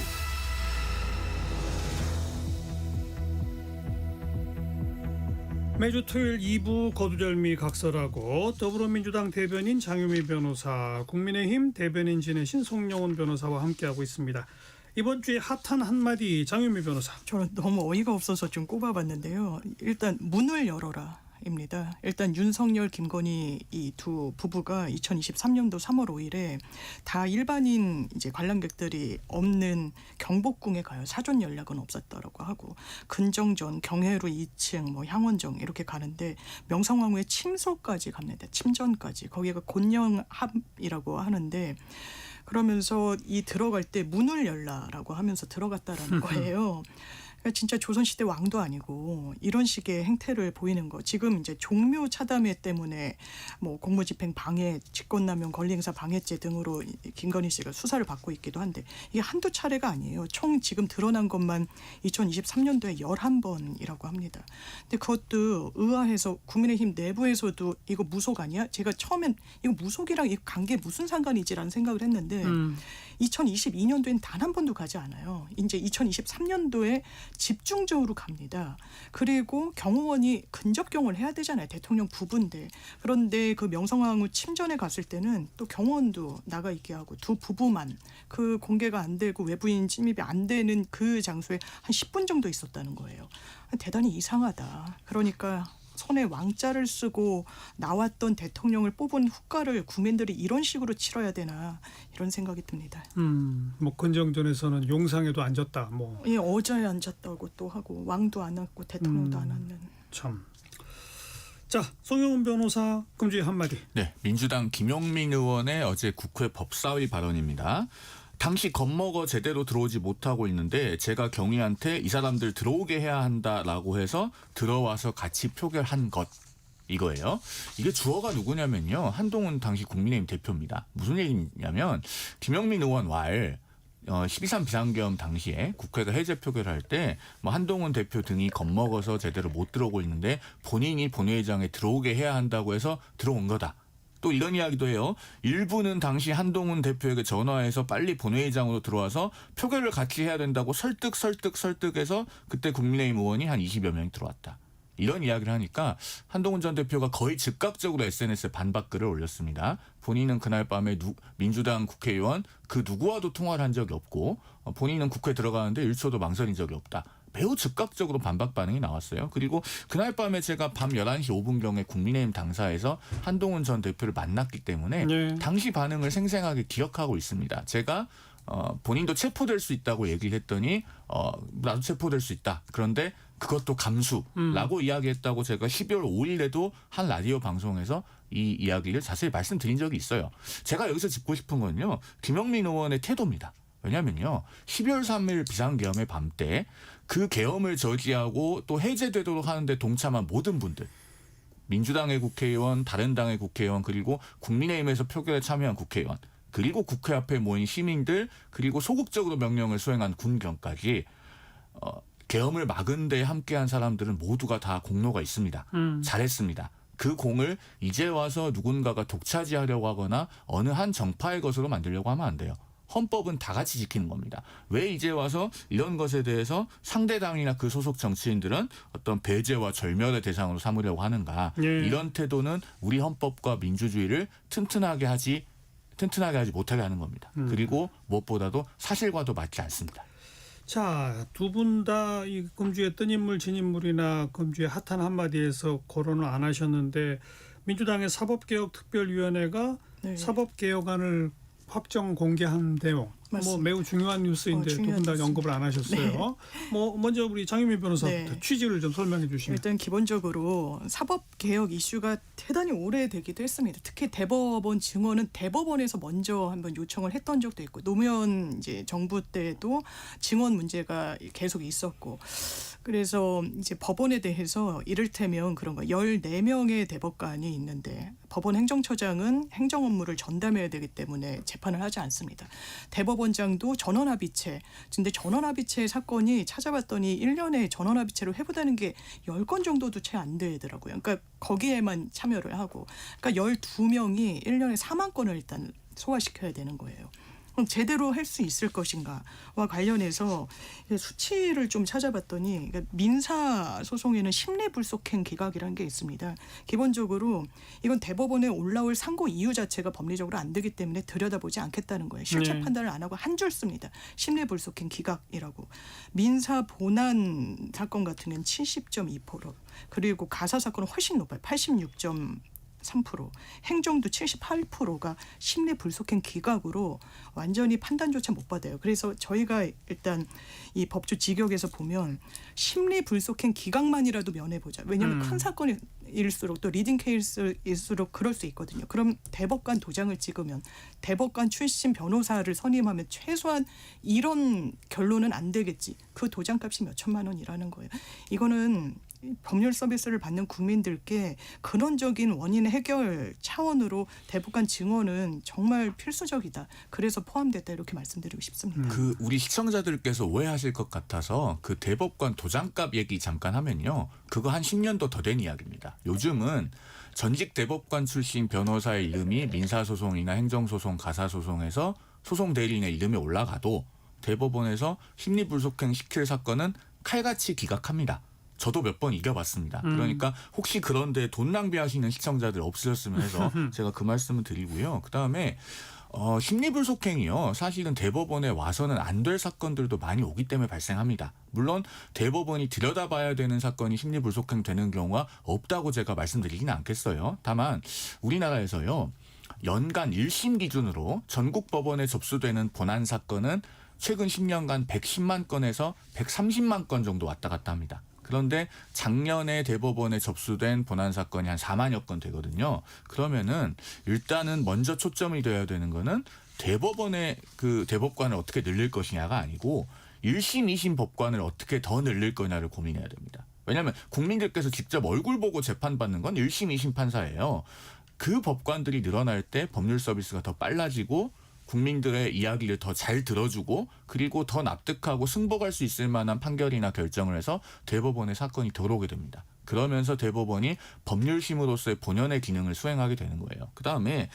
Speaker 2: 매주 토요일 2부 거두절미 각설하고 더불어민주당 대변인 장유미 변호사, 국민의힘 대변인 지내신 송영훈 변호사와 함께하고 있습니다. 이번 주에 핫한 한마디 장유미 변호사.
Speaker 3: 저는 너무 어이가 없어서 좀 꼽아봤는데요. 일단 문을 열어라. 입니다. 일단 윤석열, 김건희 이 두 부부가 2023년도 3월 5일에 다 일반인 이제 관람객들이 없는 경복궁에 가요. 사전 연락은 없었다라고 하고 근정전, 경회로 2층, 뭐 향원정 이렇게 가는데 명성황후의 침소까지 갑니다. 침전까지. 거기가 곤영합이라고 하는데 그러면서 이 들어갈 때 문을 열라라고 하면서 들어갔다라는 거예요. 그러니까 진짜 조선시대 왕도 아니고 이런 식의 행태를 보이는 거. 지금 이제 종묘 차담회 때문에 뭐 공무집행 방해, 직권남용, 권리행사 방해죄 등으로 김건희 씨가 수사를 받고 있기도 한데 이게 한두 차례가 아니에요. 총 지금 드러난 것만 2023년도에 11번이라고 합니다. 근데 그것도 의아해서 국민의힘 내부에서도 이거 무속 아니야? 제가 처음엔 이거 무속이랑 이 관계 무슨 상관이지라는 생각을 했는데 2022년도엔 단 한 번도 가지 않아요. 이제 2023년도에 집중적으로 갑니다. 그리고 경호원이 근접경을 해야 되잖아요. 대통령 부부인데. 그런데 그 명성황후 침전에 갔을 때는 또 경호원도 나가 있게 하고 두 부부만 그 공개가 안 되고 외부인 침입이 안 되는 그 장소에 한 10분 정도 있었다는 거예요. 대단히 이상하다. 그러니까 손에 왕자를 쓰고 나왔던 대통령을 뽑은 후과를 국민들이 이런 식으로 치러야 되나 이런 생각이 듭니다.
Speaker 2: 뭐 근정전에서는 용상에도 앉았다. 뭐
Speaker 3: 예, 어제에 앉았다고 또 하고 왕도 안 앉고 대통령도 안 앉는.
Speaker 2: 참. 자, 송영훈 변호사 금주의 한마디.
Speaker 4: 네, 민주당 김용민 의원의 어제 국회 법사위 발언입니다. 당시 겁먹어 제대로 들어오지 못하고 있는데 제가 경위한테 이 사람들 들어오게 해야 한다라고 해서 들어와서 같이 표결한 것. 이거예요. 이게 주어가 누구냐면요. 한동훈 당시 국민의힘 대표입니다. 무슨 얘기냐면 김용민 의원 왈 12.3 비상계엄 당시에 국회가 해제 표결할 때 뭐 한동훈 대표 등이 겁먹어서 제대로 못 들어오고 있는데 본인이 본회의장에 들어오게 해야 한다고 해서 들어온 거다. 또 이런 이야기도 해요. 일부는 당시 한동훈 대표에게 전화해서 빨리 본회의장으로 들어와서 표결을 같이 해야 된다고 설득해서 그때 국민의힘 의원이 한 20여 명이 들어왔다. 이런 이야기를 하니까 한동훈 전 대표가 거의 즉각적으로 SNS에 반박글을 올렸습니다. 본인은 그날 밤에 민주당 국회의원 그 누구와도 통화를 한 적이 없고 본인은 국회 들어가는데 1초도 망설인 적이 없다. 매우 즉각적으로 반박 반응이 나왔어요. 그리고 그날 밤에 제가 밤 11시 5분경에 국민의힘 당사에서 한동훈 전 대표를 만났기 때문에
Speaker 2: 네. 당시
Speaker 4: 당시 반응을 생생하게 기억하고 있습니다. 제가 본인도 체포될 수 있다고 얘기를 했더니 나도 체포될 수 있다. 그런데 그것도 감수라고 이야기했다고 제가 12월 5일에도 한 라디오 방송에서 이 이야기를 자세히 말씀드린 적이 있어요. 제가 여기서 짚고 싶은 건요. 김용민 의원의 태도입니다. 왜냐면요. 12월 3일 비상계엄의 밤 때 그 계엄을 저지하고 또 해제되도록 하는데 동참한 모든 분들. 민주당의 국회의원, 다른 당의 국회의원, 그리고 국민의힘에서 표결에 참여한 국회의원, 그리고 국회 앞에 모인 시민들, 그리고 소극적으로 명령을 수행한 군경까지 계엄을 막은 데 함께한 사람들은 모두가 다 공로가 있습니다. 잘했습니다. 그 공을 이제 와서 누군가가 독차지하려고 하거나 어느 한 정파의 것으로 만들려고 하면 안 돼요. 헌법은 다 같이 지키는 겁니다. 왜 이제 와서 이런 것에 대해서 상대당이나 그 소속 정치인들은 어떤 배제와 절멸의 대상으로 삼으려고 하는가.
Speaker 2: 예.
Speaker 4: 이런 태도는 우리 헌법과 민주주의를 튼튼하게 하지 못하게 하는 겁니다. 그리고 무엇보다도 사실과도 맞지 않습니다.
Speaker 2: 자, 두 분 다 이 금주의 뜬 인물 진인물이나 금주의 핫한 한마디에서 거론을 안 하셨는데 민주당의 사법개혁특별위원회가
Speaker 3: 네.
Speaker 2: 사법개혁안을 확정 공개한 내용. 뭐
Speaker 3: 맞습니다.
Speaker 2: 매우 중요한 뉴스인데 두 분 다
Speaker 3: 중요한
Speaker 2: 언급을 안 하셨어요. 뭐 먼저 우리 장유미 변호사부터
Speaker 3: 네.
Speaker 2: 취지를 좀 설명해 주시면.
Speaker 3: 일단 기본적으로 사법개혁 이슈가 대단히 오래되기도 했습니다. 특히 대법원 증언은 대법원에서 먼저 한번 요청을 했던 적도 있고 노무현 이제 정부 때도 증언 문제가 계속 있었고 그래서 이제 법원에 대해서 이를테면 그런 거 14명의 대법관이 있는데 법원 행정처장은 행정 업무를 전담해야 되기 때문에 재판을 하지 않습니다. 대법원 대법원장도 전원합의체. 근데 전원합의체 사건이 찾아봤더니 1년에 전원합의체로 회부되는 게 10건 정도도 채 안 되더라고요. 그러니까 거기에만 참여를 하고. 그러니까 12명이 1년에 4만 건을 일단 소화시켜야 되는 거예요. 그럼 제대로 할 수 있을 것인가와 관련해서 수치를 좀 찾아봤더니 그러니까 민사 소송에는 심리불속행 기각이라는 게 있습니다. 기본적으로 이건 대법원에 올라올 상고 이유 자체가 법리적으로 안 되기 때문에 들여다보지 않겠다는 거예요. 실체 판단을 안 하고 한 줄 씁니다. 심리불속행 기각이라고. 민사 본안 사건 같은 경우는 70.2%, 그리고 가사 사건은 훨씬 높아요. 86.3%, 행정도 78%가 심리 불속행 기각으로 완전히 판단조차 못 받아요. 그래서 저희가 일단 이 법조 직역에서 보면 심리 불속행 기각만이라도 면해보자. 왜냐하면 큰 사건일수록 또 리딩 케이스일수록 그럴 수 있거든요. 그럼 대법관 도장을 찍으면 대법관 출신 변호사를 선임하면 최소한 이런 결론은 안 되겠지. 그 도장값이 몇 천만 원이라는 거예요. 이거는 법률 서비스를 받는 국민들께 근원적인 원인 해결 차원으로 대법관 증언은 정말 필수적이다. 그래서 포함됐다 이렇게 말씀드리고 싶습니다.
Speaker 4: 그 우리 시청자들께서 오해하실 것 같아서 그 대법관 도장값 얘기 잠깐 하면요. 그거 한 10년도 더 된 이야기입니다. 요즘은 전직 대법관 출신 변호사의 이름이 민사소송이나 행정소송, 가사소송에서 소송 대리인의 이름이 올라가도 대법원에서 심리불속행 시킬 사건은 칼같이 기각합니다. 저도 몇 번 이겨봤습니다. 그러니까 혹시 그런데 돈 낭비하시는 시청자들 없으셨으면 해서 제가 그 말씀을 드리고요. 그다음에 심리불속행이요. 사실은 대법원에 와서는 안 될 사건들도 많이 오기 때문에 발생합니다. 물론 대법원이 들여다봐야 되는 사건이 심리불속행 되는 경우가 없다고 제가 말씀드리지는 않겠어요. 다만 우리나라에서요. 연간 1심 기준으로 전국 법원에 접수되는 본안 사건은 최근 10년간 110만 건에서 130만 건 정도 왔다 갔다 합니다. 그런데 작년에 대법원에 접수된 본안 사건이 한 4만여 건 되거든요. 그러면은 일단은 먼저 초점이 돼야 되는 거는 대법원의 그 대법관을 어떻게 늘릴 것이냐가 아니고 1심, 2심 법관을 어떻게 더 늘릴 거냐를 고민해야 됩니다. 왜냐하면 국민들께서 직접 얼굴 보고 재판받는 건 1심, 2심 판사예요. 그 법관들이 늘어날 때 법률 서비스가 더 빨라지고 국민들의 이야기를 더 잘 들어주고 그리고 더 납득하고 승복할 수 있을 만한 판결이나 결정을 해서 대법원에 사건이 들어오게 됩니다. 그러면서 대법원이 법률심으로서의 본연의 기능을 수행하게 되는 거예요. 그다음에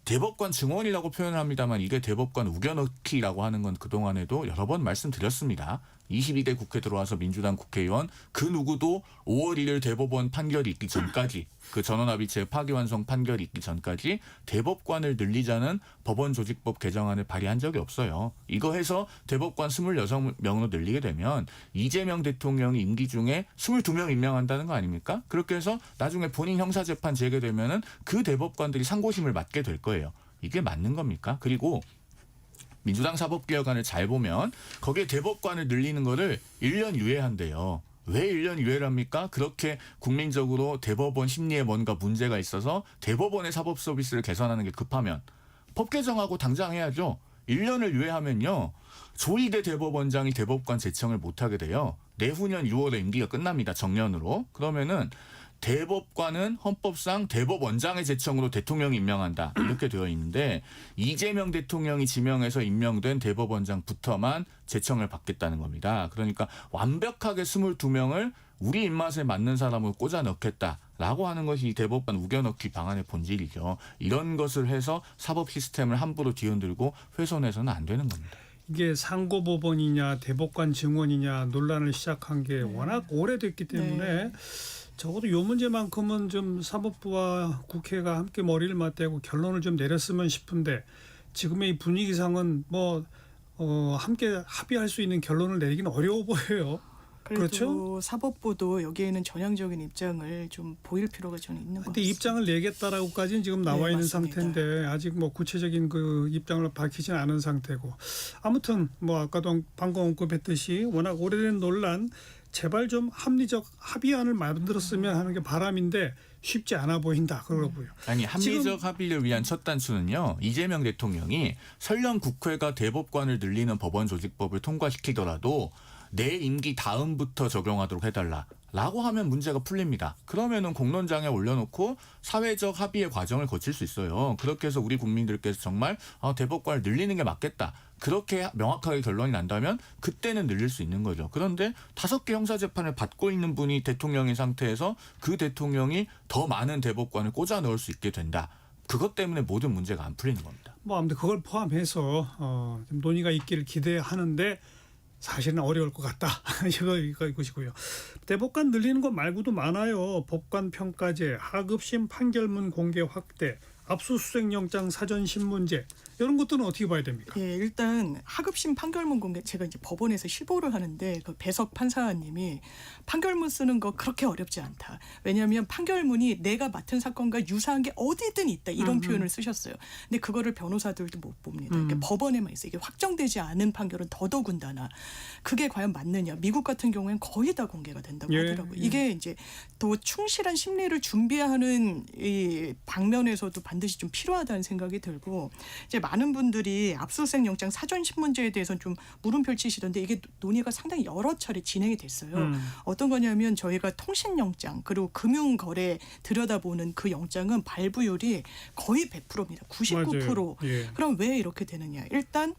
Speaker 4: 대법관 증언이라고 표현을 합니다만 이게 대법관 우겨넣기라고 하는 건 그동안에도 여러 번 말씀드렸습니다. 22대 국회 들어와서 민주당 국회의원 그 누구도 5월 1일 대법원 판결이 있기 전까지 그 전원합의체 파기환송 판결이 있기 전까지 대법관을 늘리자는 법원조직법 개정안을 발의한 적이 없어요. 이거 해서 대법관 26명으로 늘리게 되면 이재명 대통령이 임기 중에 22명 임명한다는 거 아닙니까? 그렇게 해서 나중에 본인 형사재판 재개되면은 그 대법관들이 상고심을 맡게 될 거예요. 이게 맞는 겁니까? 그리고 민주당 사법개혁안을 잘 보면 거기에 대법관을 늘리는 거를 1년 유예한대요. 왜 1년 유예를 합니까? 그렇게 국민적으로 대법원 심리에 뭔가 문제가 있어서 대법원의 사법 서비스를 개선하는 게 급하면 법 개정하고 당장 해야죠. 1년을 유예하면요. 조희대 대법원장이 대법관 제청을 못하게 돼요. 내후년 6월에 임기가 끝납니다. 정년으로. 그러면은 대법관은 헌법상 대법원장의 제청으로 대통령이 임명한다. 이렇게 되어 있는데 이재명 대통령이 지명해서 임명된 대법원장부터만 제청을 받겠다는 겁니다. 그러니까 완벽하게 22명을 우리 입맛에 맞는 사람을 꽂아 넣겠다라고 하는 것이 이 대법관 우겨넣기 방안의 본질이죠. 이런 것을 해서 사법 시스템을 함부로 뒤흔들고 훼손해서는 안 되는 겁니다.
Speaker 2: 이게 상고법원이냐 대법관 증언이냐 논란을 시작한 게 워낙 오래됐기 때문에 적어도 요 문제만큼은 좀 사법부와 국회가 함께 머리를 맞대고 결론을 좀 내렸으면 싶은데 지금의 이 분위기상은 뭐 함께 합의할 수 있는 결론을 내리기는 어려워 보여요.
Speaker 3: 그래도
Speaker 2: 그렇죠?
Speaker 3: 사법부도 여기에는 전향적인 입장을 좀 보일 필요가 저는 있는 것
Speaker 2: 근데
Speaker 3: 같습니다.
Speaker 2: 입장을 내겠다라고까지는 지금 나와
Speaker 3: 네,
Speaker 2: 있는
Speaker 3: 맞습니다.
Speaker 2: 상태인데 아직 뭐 구체적인 그 입장을 밝히진 않은 상태고 아무튼 뭐 아까도 방금 언급했듯이 워낙 오래된 논란 제발 좀 합리적 합의안을 만들었으면 하는 게 바람인데 쉽지 않아 보인다 그러고요.
Speaker 4: 아니 합리적 합의를 위한 첫 단추는요. 이재명 대통령이 설령 국회가 대법관을 늘리는 법원조직법을 통과시키더라도 내 임기 다음부터 적용하도록 해달라. 라고 하면 문제가 풀립니다. 그러면은 공론장에 올려놓고 사회적 합의의 과정을 거칠 수 있어요. 그렇게 해서 우리 국민들께서 정말 대법관을 늘리는 게 맞겠다. 그렇게 명확하게 결론이 난다면 그때는 늘릴 수 있는 거죠. 그런데 5개 형사재판을 받고 있는 분이 대통령인 상태에서 그 대통령이 더 많은 대법관을 꽂아 넣을 수 있게 된다. 그것 때문에 모든 문제가 안 풀리는 겁니다.
Speaker 2: 뭐 아무튼 그걸 포함해서 좀 논의가 있기를 기대하는데 사실은 어려울 것 같다. 이것이고요. 대법관 늘리는 것 말고도 많아요. 법관 평가제, 하급심 판결문 공개 확대, 압수수색 영장 사전 신문제 이런 것들은 어떻게 봐야 됩니까?
Speaker 3: 예, 일단 하급심 판결문 공개 제가 이제 법원에서 시보를 하는데 그 배석 판사님이 판결문 쓰는 거 그렇게 어렵지 않다. 왜냐하면 판결문이 내가 맡은 사건과 유사한 게 어디든 있다 이런 표현을 쓰셨어요. 근데 그거를 변호사들도 못 봅니다. 그러니까 법원에만 있어요. 이게 확정되지 않은 판결은 더더군다나 그게 과연 맞느냐. 미국 같은 경우에는 거의 다 공개가 된다고 하더라고요. 이게 이제 더 충실한 심리를 준비하는 이 방면에서도 반드시 좀 필요하다는 생각이 들고 이제 많은 분들이 압수수색 영장 사전 신문제에 대해서는 좀 물음표를 치시던데 이게 논의가 상당히 여러 차례 진행이 됐어요. 어떤 거냐면 저희가 통신영장 그리고 금융거래 들여다보는 그 영장은 발부율이 거의 100%입니다. 99%.
Speaker 2: 예.
Speaker 3: 그럼 왜 이렇게 되느냐. 일단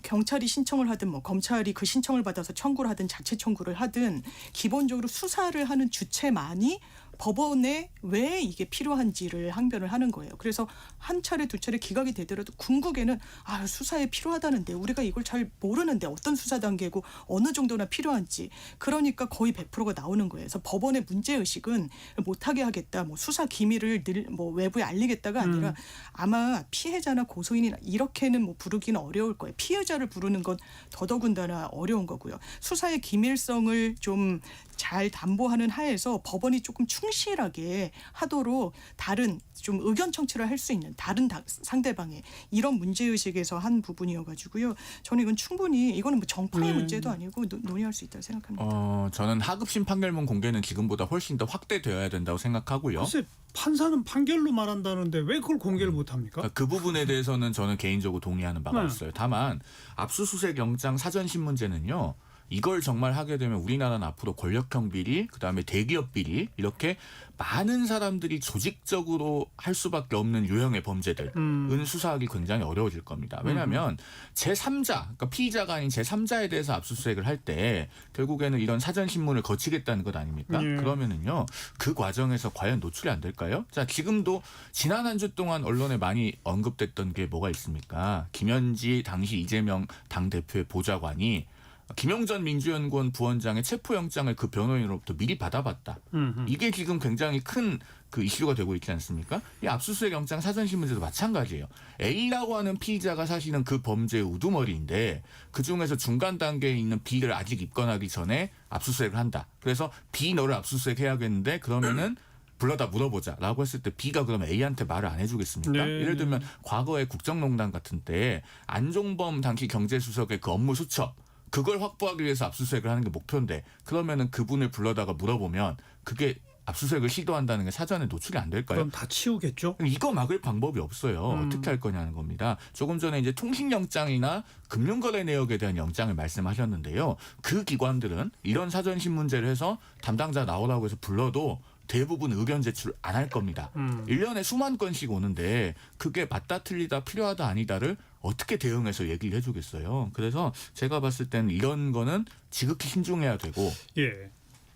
Speaker 3: 경찰이 신청을 하든 뭐 검찰이 그 신청을 받아서 청구를 하든 자체 청구를 하든 기본적으로 수사를 하는 주체만이 법원에 왜 이게 필요한지를 항변을 하는 거예요. 그래서 한 차례 두 차례 기각이 되더라도 궁극에는 수사에 필요하다는데 우리가 이걸 잘 모르는데 어떤 수사 단계고 어느 정도나 필요한지 그러니까 거의 100%가 나오는 거예요. 그래서 법원의 문제의식은 못하게 하겠다. 뭐 수사 기밀을 뭐 외부에 알리겠다가 아니라 아마 피해자나 고소인이나 이렇게는 뭐 부르기는 어려울 거예요. 피해자를 부르는 건 더더군다나 어려운 거고요. 수사의 기밀성을 좀 잘 담보하는 하에서 법원이 조금 충실하게 하도록 다른 좀 의견 청취를 할 수 있는 다른 상대방의 이런 문제의식에서 한 부분이어가지고요. 저는 이건 충분히 이거는 뭐 정파의 문제도 아니고 논의할 수 있다고 생각합니다.
Speaker 4: 저는 하급심 판결문 공개는 지금보다 훨씬 더 확대되어야 된다고 생각하고요.
Speaker 2: 글쎄 판사는 판결로 말한다는데 왜 그걸 공개를 못합니까?
Speaker 4: 그러니까 그 부분에 대해서는 저는 개인적으로 동의하는 바가 있어요. 다만 압수수색 영장 사전 신문제는요. 이걸 정말 하게 되면 우리나라는 앞으로 권력형 비리, 그다음에 대기업 비리 이렇게 많은 사람들이 조직적으로 할 수밖에 없는 유형의 범죄들은 수사하기 굉장히 어려워질 겁니다. 왜냐하면 제3자, 그러니까 피의자가 아닌 제3자에 대해서 압수수색을 할 때 결국에는 이런 사전 신문을 거치겠다는 것 아닙니까? 그러면은요 그 과정에서 과연 노출이 안 될까요? 자, 지금도 지난 한 주 동안 언론에 많이 언급됐던 게 뭐가 있습니까? 김현지 당시 이재명 당대표의 보좌관이 김용전 민주연구원 부원장의 체포영장을 그 변호인으로부터 미리 받아봤다. 이게 지금 굉장히 큰 그 이슈가 되고 있지 않습니까? 이 압수수색 영장 사전신문제도 마찬가지예요. A라고 하는 피의자가 사실은 그 범죄의 우두머리인데 그중에서 중간 단계에 있는 B를 아직 입건하기 전에 압수수색을 한다. 그래서 B 너를 압수수색해야겠는데 그러면은 불러다 물어보자라고 했을 때 B가 그러면 A한테 말을 안 해주겠습니까?
Speaker 2: 네.
Speaker 4: 예를 들면 과거에 국정농단 같은 때 안종범 당시 경제수석의 그 업무 수첩 그걸 확보하기 위해서 압수수색을 하는 게 목표인데 그러면은 그분을 불러다가 물어보면 그게 압수수색을 시도한다는 게 사전에 노출이 안 될까요?
Speaker 2: 그럼 다 치우겠죠.
Speaker 4: 이거 막을 방법이 없어요. 어떻게 할 거냐는 겁니다. 조금 전에 이제 통신영장이나 금융거래 내역에 대한 영장을 말씀하셨는데요. 그 기관들은 이런 사전신문제를 해서 담당자 나오라고 해서 불러도 대부분 의견 제출 안 할 겁니다. 1년에 수만 건씩 오는데 그게 맞다 틀리다 필요하다 아니다를 어떻게 대응해서 얘기를 해주겠어요. 그래서 제가 봤을 때는 이런 거는 지극히 신중해야 되고
Speaker 2: 예.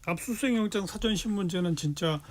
Speaker 2: 압수수색 영장 사전 신문제는 진짜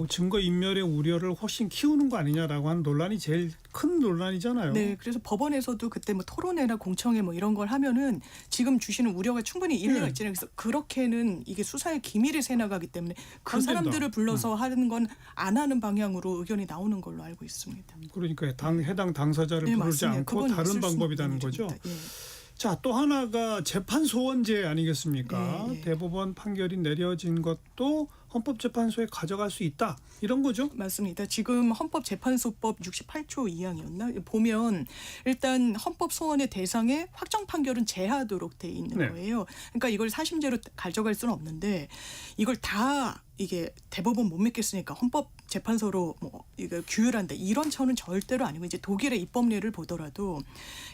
Speaker 2: 증거 인멸의 우려를 훨씬 키우는 거 아니냐라고 하는 논란이 제일 큰 논란이잖아요.
Speaker 3: 네, 그래서 법원에서도 그때 뭐 토론회나 공청회 뭐 이런 걸 하면은 지금 주시는 우려가 충분히 일리가 있잖아요. 그래서 그렇게는 이게 수사의 기밀이 새나가기 때문에 그
Speaker 2: 안 된다.
Speaker 3: 사람들을 불러서 하는 건 안 하는 방향으로 의견이 나오는 걸로 알고 있습니다.
Speaker 2: 그러니까 해당 당사자를
Speaker 3: 네,
Speaker 2: 부르지
Speaker 3: 맞습니다.
Speaker 2: 않고
Speaker 3: 그건
Speaker 2: 다른
Speaker 3: 있을
Speaker 2: 방법이라는
Speaker 3: 수는
Speaker 2: 거죠.
Speaker 3: 있습니다. 예.
Speaker 2: 자, 또 하나가 재판 소원제 아니겠습니까?
Speaker 3: 네.
Speaker 2: 대법원 판결이 내려진 것도 헌법재판소에 가져갈 수 있다 이런 거죠?
Speaker 3: 맞습니다. 지금 헌법재판소법 68조 2항이었나 보면 일단 헌법 소원의 대상에 확정 판결은 제하도록 돼 있는
Speaker 2: 네.
Speaker 3: 거예요. 그러니까 이걸 사심제로 가져갈 수는 없는데 이걸 다 이게 대법원 못 믿겠으니까 헌법재판소로 뭐 이거 규율한다 이런 처는 절대로 아니고 이제 독일의 입법례를 보더라도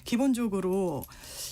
Speaker 3: 기본적으로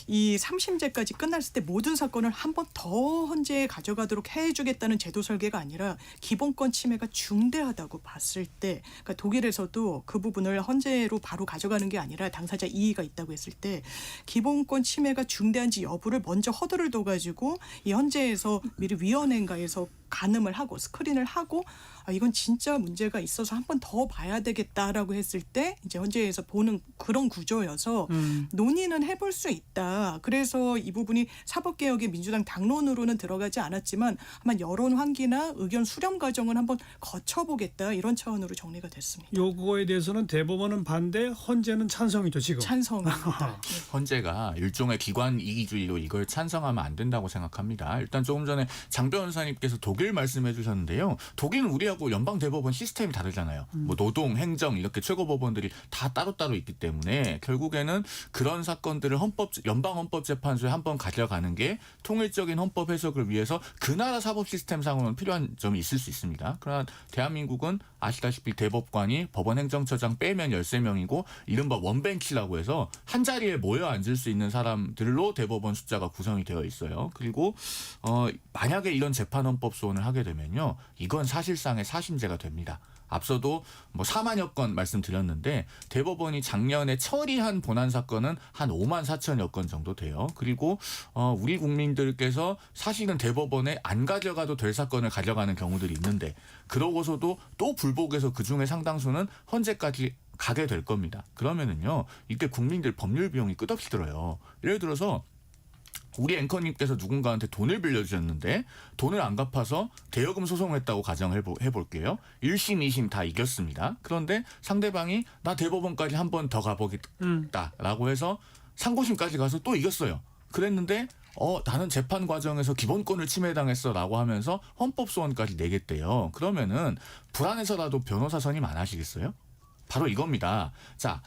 Speaker 3: 이 3심제까지 끝났을 때 모든 사건을 한 번 더 헌재에 가져가도록 해주겠다는 제도 설계가 아니라 기본권 침해가 중대하다고 봤을 때 그러니까 독일에서도 그 부분을 헌재로 바로 가져가는 게 아니라 당사자 이의가 있다고 했을 때 기본권 침해가 중대한지 여부를 먼저 허들을 둬가지고 이 헌재에서 미리 위원회인가에서 가늠을 하고 스크린을 하고 이건 진짜 문제가 있어서 한 번 더 봐야 되겠다라고 했을 때 이제 헌재에서 보는 그런 구조여서 논의는 해볼 수 있다. 그래서 이 부분이 사법개혁의 민주당 당론으로는 들어가지 않았지만 아마 여론 환기나 의견 수렴 과정을 한번 거쳐보겠다 이런 차원으로 정리가 됐습니다.
Speaker 2: 요거에 대해서는 대법원은 반대, 헌재는 찬성이죠 지금.
Speaker 3: 찬성입니다.
Speaker 4: 헌재가 일종의 기관 이기주의로 이걸 찬성하면 안 된다고 생각합니다. 일단 조금 전에 장 변호사님께서 독일 말씀해 주셨는데요. 독일은 우리하고 연방 대법원 시스템이 다르잖아요. 뭐 노동, 행정 이렇게 최고법원들이 다 따로따로 있기 때문에 결국에는 그런 사건들을 연방 헌법재판소에 한번 가져가는 게 통일적인 헌법 해석을 위해서 그 나라 사법 시스템상으로는 필요한 점이 있을 수 있습니다. 그러나 대한민국은 아시다시피 대법관이 법원 행정처장 빼면 13명이고 이른바 원벤치라고 해서 한 자리에 모여 앉을 수 있는 사람들로 대법원 숫자가 구성이 되어 있어요. 그리고 만약에 이런 재판헌법 소원을 하게 되면요. 이건 사실상의 사심제가 됩니다. 앞서도 뭐 4만여 건 말씀드렸는데 대법원이 작년에 처리한 본안 사건은 한 5만 4천여 건 정도 돼요. 그리고 우리 국민들께서 사실은 대법원에 안 가져가도 될 사건을 가져가는 경우들이 있는데 그러고서도 또 불복해서 그중에 상당수는 헌재까지 가게 될 겁니다. 그러면은요. 이게 국민들 법률 비용이 끝없이 들어요. 예를 들어서 우리 앵커님께서 누군가한테 돈을 빌려주셨는데 돈을 안 갚아서 대여금 소송을 했다고 가정을 해볼게요. 1심, 2심 다 이겼습니다. 그런데 상대방이 나 대법원까지 한 번 더 가보겠다라고 해서 상고심까지 가서 또 이겼어요. 그랬는데 나는 재판 과정에서 기본권을 침해당했어라고 하면서 헌법소원까지 내겠대요. 그러면은 불안해서라도 변호사 선임 안 하시겠어요? 바로 이겁니다. 자.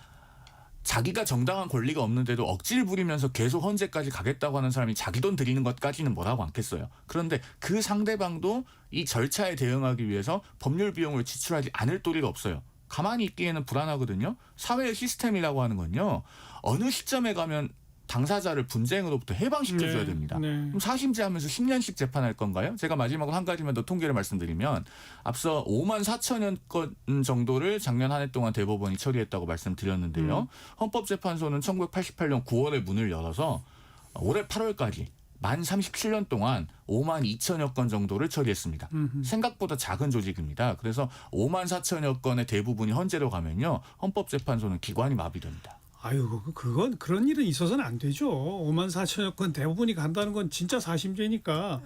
Speaker 4: 자기가 정당한 권리가 없는데도 억지를 부리면서 계속 헌재까지 가겠다고 하는 사람이 자기 돈 드리는 것까지는 뭐라고 않겠어요. 그런데 그 상대방도 이 절차에 대응하기 위해서 법률 비용을 지출하지 않을 도리가 없어요. 가만히 있기에는 불안하거든요. 사회의 시스템이라고 하는 건요. 어느 시점에 가면 당사자를 분쟁으로부터 해방시켜줘야 됩니다. 그럼 사심제 하면서 10년씩 재판할 건가요? 제가 마지막으로 한 가지만 더 통계를 말씀드리면 앞서 5만 4천여 건 정도를 작년 한 해 동안 대법원이 처리했다고 말씀드렸는데요. 헌법재판소는 1988년 9월에 문을 열어서 올해 8월까지 만 37년 동안 5만 2천여 건 정도를 처리했습니다. 생각보다 작은 조직입니다. 그래서 5만 4천여 건의 대부분이 헌재로 가면요. 헌법재판소는 기관이 마비됩니다.
Speaker 2: 아유, 그건 그런 일은 있어서는 안 되죠. 5만 4천여 건 대부분이 간다는 건 진짜 사심제니까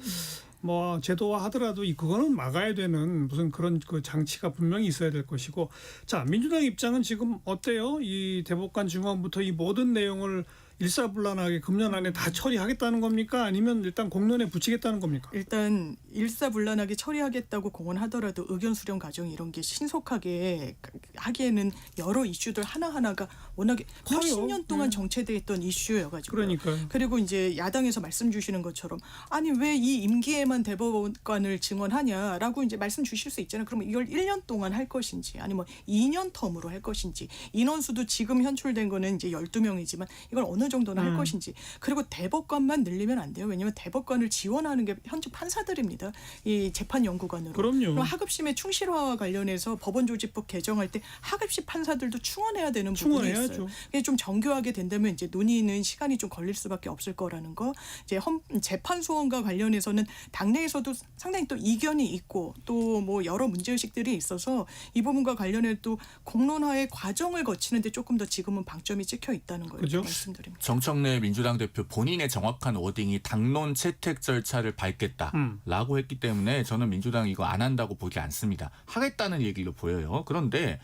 Speaker 2: 뭐 제도화 하더라도 그거는 막아야 되는 무슨 그런 그 장치가 분명히 있어야 될 것이고. 자, 민주당 입장은 지금 어때요? 이 대법관 중앙부터 이 모든 내용을 일사불란하게 금년 안에 다 처리하겠다는 겁니까? 아니면 일단 공론에 붙이겠다는 겁니까?
Speaker 3: 일단 일사불란하게 처리하겠다고 공언하더라도 의견 수렴 과정 이런 게 신속하게 하기에는 여러 이슈들 하나하나가 워낙에 몇십 년 동안 정체돼 있던 이슈여가지고
Speaker 2: 그러니까요.
Speaker 3: 그리고 이제 야당에서 말씀 주시는 것처럼 아니 왜 이 임기에만 대법관을 증언하냐라고 이제 말씀 주실 수 있잖아요. 그러면 이걸 1년 동안 할 것인지 아니면 2년 텀으로 할 것인지 인원수도 지금 현출된 거는 이제 12명이지만 이걸 어느 정도는 할 것인지 그리고 대법관만 늘리면 안 돼요. 왜냐하면 대법관을 지원하는 게 현재 판사들입니다. 이 재판연구관으로.
Speaker 2: 그럼요.
Speaker 3: 그럼 하급심의 충실화와 관련해서 법원조직법 개정할 때 하급심 판사들도 충원해야 되는 부분이
Speaker 2: 충원해야죠.
Speaker 3: 있어요. 이게 좀 정교하게 된다면 이제 논의는 시간이 좀 걸릴 수밖에 없을 거라는 거. 이제 재판 소원과 관련해서는 당내에서도 상당히 또 이견이 있고 또 뭐 여러 문제의식들이 있어서 이 부분과 관련해 또 공론화의 과정을 거치는데 조금 더 지금은 방점이 찍혀 있다는 걸
Speaker 2: 그죠?
Speaker 3: 말씀드립니다.
Speaker 4: 정청래 민주당 대표 본인의 정확한 워딩이 당론 채택 절차를 밟겠다라고 했기 때문에 저는 민주당이 이거 안 한다고 보지 않습니다. 하겠다는 얘기로 보여요. 그런데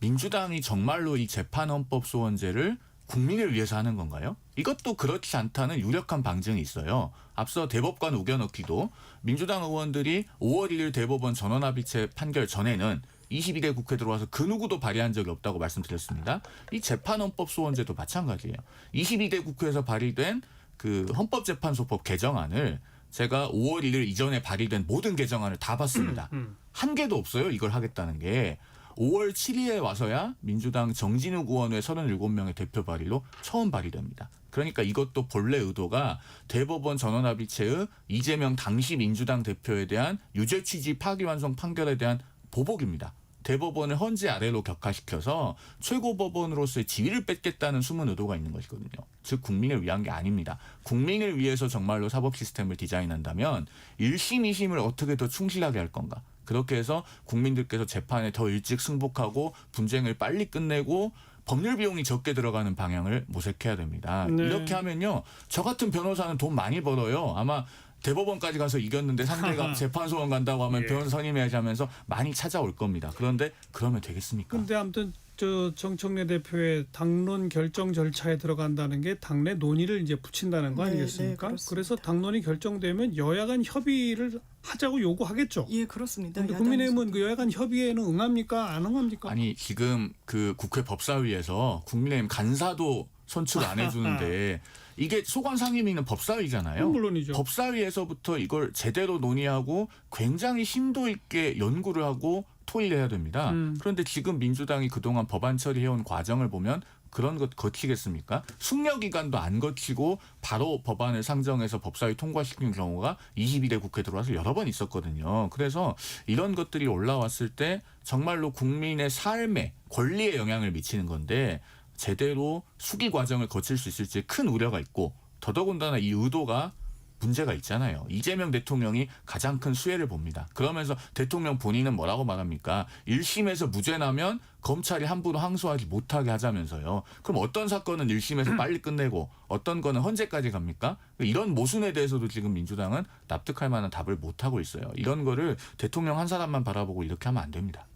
Speaker 4: 민주당이 정말로 이 재판헌법 소원제를 국민을 위해서 하는 건가요? 이것도 그렇지 않다는 유력한 방증이 있어요. 앞서 대법관 우겨넣기도 민주당 의원들이 5월 1일 대법원 전원합의체 판결 전에는 22대 국회 들어와서 그 누구도 발의한 적이 없다고 말씀드렸습니다. 이 재판헌법 소원제도 마찬가지예요. 22대 국회에서 발의된 그 헌법재판소법 개정안을 제가 5월 1일 이전에 발의된 모든 개정안을 다 봤습니다. 한 개도 없어요. 이걸 하겠다는 게. 5월 7일에 와서야 민주당 정진욱 의원의 37명의 대표 발의로 처음 발의됩니다. 그러니까 이것도 본래 의도가 대법원 전원합의체의 이재명 당시 민주당 대표에 대한 유죄 취지 파기환송 판결에 대한 보복입니다. 대법원을 헌재 아래로 격하시켜서 최고법원으로서의 지위를 뺏겠다는 숨은 의도가 있는 것이거든요. 즉 국민을 위한 게 아닙니다. 국민을 위해서 정말로 사법 시스템을 디자인한다면 1심, 2심을 어떻게 더 충실하게 할 건가. 그렇게 해서 국민들께서 재판에 더 일찍 승복하고 분쟁을 빨리 끝내고 법률 비용이 적게 들어가는 방향을 모색해야 됩니다.
Speaker 2: 네.
Speaker 4: 이렇게 하면요. 저 같은 변호사는 돈 많이 벌어요. 아마 대법원까지 가서 이겼는데 상대가 재판소원 간다고 하면
Speaker 2: 예.
Speaker 4: 변호사 선임해야지 하면서 많이 찾아올 겁니다. 그런데 그러면 되겠습니까?
Speaker 2: 근데 아무튼 저 정청래 대표의 당론 결정 절차에 들어간다는 게 당내 논의를 이제 붙인다는 거
Speaker 3: 네,
Speaker 2: 아니겠습니까?
Speaker 3: 네, 그렇습니다.
Speaker 2: 그래서 당론이 결정되면 여야 간 협의를 하자고 요구하겠죠.
Speaker 3: 예, 그렇습니다.
Speaker 2: 근데
Speaker 3: 야당에서도.
Speaker 2: 국민의힘은 그 여야 간 협의에는 응합니까? 안 응합니까?
Speaker 4: 아니 지금 그 국회 법사위에서 국민의힘 간사도 선출 안 해주는데 이게 소관 상임위는 법사위잖아요.
Speaker 2: 물론이죠.
Speaker 4: 법사위에서부터 이걸 제대로 논의하고 굉장히 심도 있게 연구를 하고 토의를 해야 됩니다. 그런데 지금 민주당이 그동안 법안 처리해온 과정을 보면 그런 것 거치겠습니까? 숙려 기간도 안 거치고 바로 법안을 상정해서 법사위 통과시킨 경우가 22대 국회 들어와서 여러 번 있었거든요. 그래서 이런 것들이 올라왔을 때 정말로 국민의 삶에 권리에 영향을 미치는 건데 제대로 수기 과정을 거칠 수 있을지 큰 우려가 있고 더더군다나 이 의도가 문제가 있잖아요. 이재명 대통령이 가장 큰 수혜를 봅니다. 그러면서 대통령 본인은 뭐라고 말합니까? 1심에서 무죄 나면 검찰이 함부로 항소하지 못하게 하자면서요. 그럼 어떤 사건은 1심에서 빨리 끝내고 어떤 거는 헌재까지 갑니까? 이런 모순에 대해서도 지금 민주당은 납득할 만한 답을 못하고 있어요. 이런 거를 대통령 한 사람만 바라보고 이렇게 하면 안 됩니다.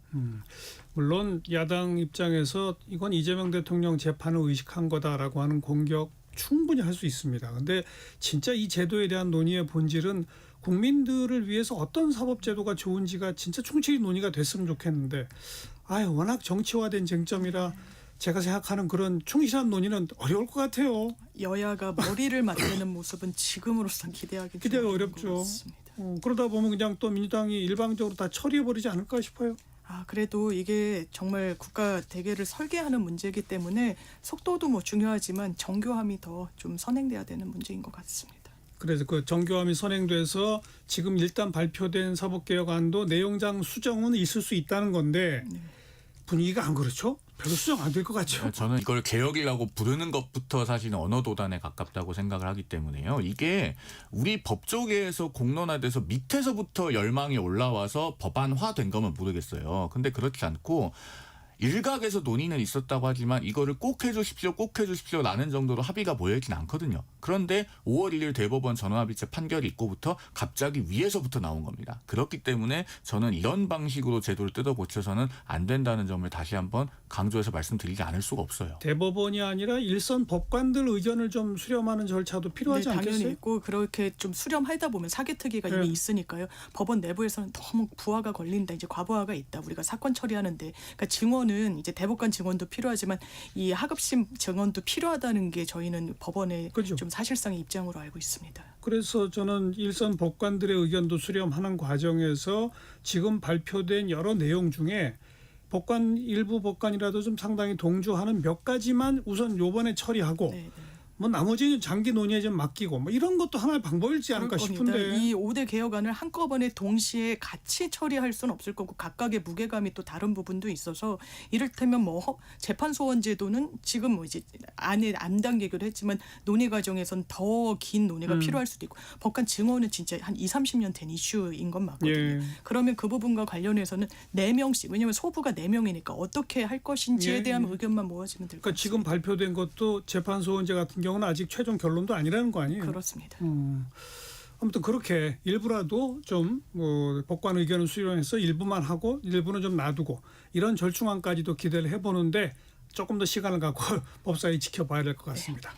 Speaker 2: 물론 야당 입장에서 이건 이재명 대통령 재판을 의식한 거다라고 하는 공격 충분히 할 수 있습니다. 근데 진짜 이 제도에 대한 논의의 본질은 국민들을 위해서 어떤 사법제도가 좋은지가 진짜 충실히 논의가 됐으면 좋겠는데 워낙 정치화된 쟁점이라 제가 생각하는 그런 충실한 논의는 어려울 것 같아요.
Speaker 3: 여야가 머리를 맞대는 모습은 지금으로선 기대하기
Speaker 2: 기대가
Speaker 3: 좀 어려운
Speaker 2: 어렵죠.
Speaker 3: 것 같습니다.
Speaker 2: 그러다 보면 그냥 또 민주당이 일방적으로 다 처리해버리지 않을까 싶어요.
Speaker 3: 그래도 이게 정말 국가 대계를 설계하는 문제이기 때문에 속도도 뭐 중요하지만 정교함이 더 좀 선행돼야 되는 문제인 것 같습니다.
Speaker 2: 그래서 그 정교함이 선행돼서 지금 일단 발표된 사법개혁안도 내용상 수정은 있을 수 있다는 건데 분위기가 안 그렇죠? 별로 수정 안 될 것 같죠?
Speaker 4: 저는 이걸 개혁이라고 부르는 것부터 사실은 언어 도단에 가깝다고 생각을 하기 때문에요. 이게 우리 법조계에서 공론화돼서 밑에서부터 열망이 올라와서 법안화된 거면 모르겠어요. 근데 그렇지 않고 일각에서 논의는 있었다고 하지만 이거를 꼭 해주십시오 라는 정도로 합의가 모여있진 않거든요. 그런데 5월 1일 대법원 전원합의체 판결이 있고부터 갑자기 위에서부터 나온 겁니다. 그렇기 때문에 저는 이런 방식으로 제도를 뜯어 고쳐서는 안 된다는 점을 다시 한번 강조해서 말씀드리지 않을 수가 없어요.
Speaker 2: 대법원이 아니라 일선 법관들 의견을 좀 수렴하는 절차도 필요하지
Speaker 3: 네, 당연히
Speaker 2: 않겠어요?
Speaker 3: 있고 그렇게 좀 수렴하다 보면 사개특위가
Speaker 2: 네.
Speaker 3: 이미 있으니까요. 법원 내부에서는 너무 부하가 걸린다. 이제 과부하가 있다. 우리가 사건 처리하는데 그러니까 증언은 이제 대법관 증언도 필요하지만 이 하급심 증언도 필요하다는 게 저희는 법원의
Speaker 2: 그죠.
Speaker 3: 좀 사실상의 입장으로 알고 있습니다.
Speaker 2: 그래서 저는 일선 법관들의 의견도 수렴하는 과정에서 지금 발표된 여러 내용 중에 일부 법관이라도 좀 상당히 동조하는 몇 가지만 우선 요번에 처리하고
Speaker 3: 네, 네.
Speaker 2: 뭐 나머지는 장기 논의에 좀 맡기고 뭐 이런 것도 하나의 방법이지 않을까
Speaker 3: 그럴 겁니다.
Speaker 2: 싶은데
Speaker 3: 이 5대 개혁안을 한꺼번에 동시에 같이 처리할 수는 없을 거고 각각의 무게감이 또 다른 부분도 있어서 이를테면 뭐 재판소원제도는 지금 뭐 이제 안에 안 당기기도 했지만 논의 과정에선 더 긴 논의가 필요할 수도 있고 법관 증언은 진짜 한 20-30년 된 이슈인 건 맞거든요.
Speaker 2: 예.
Speaker 3: 그러면 그 부분과 관련해서는 4명씩 왜냐하면 소부가 4명이니까 어떻게 할 것인지에
Speaker 2: 예,
Speaker 3: 대한
Speaker 2: 예.
Speaker 3: 의견만 모아지면 될 것
Speaker 2: 그러니까
Speaker 3: 같습니다.
Speaker 2: 지금 발표된 것도 재판소원제 같은 경우는 아직 최종 결론도 아니라는 거 아니에요?
Speaker 3: 그렇습니다.
Speaker 2: 아무튼 그렇게 일부라도 좀 법관 의견을 수렴해서 일부만 하고 일부는 좀 놔두고 이런 절충안까지도 기대를 해보는데 조금 더 시간을 갖고 법사위 지켜봐야 될 것 같습니다.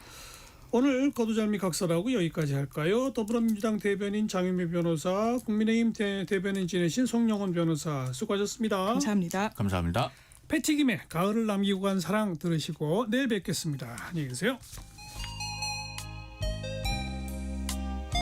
Speaker 2: 오늘 거두절미 각서라고 여기까지 할까요? 더불어민주당 대변인 장윤미 변호사, 국민의힘 대변인 지내신 송영원 변호사 수고하셨습니다.
Speaker 3: 감사합니다.
Speaker 4: 감사합니다.
Speaker 2: 패티김의 가을을 남기고 간 사랑 들으시고 내일 뵙겠습니다. 안녕히 계세요.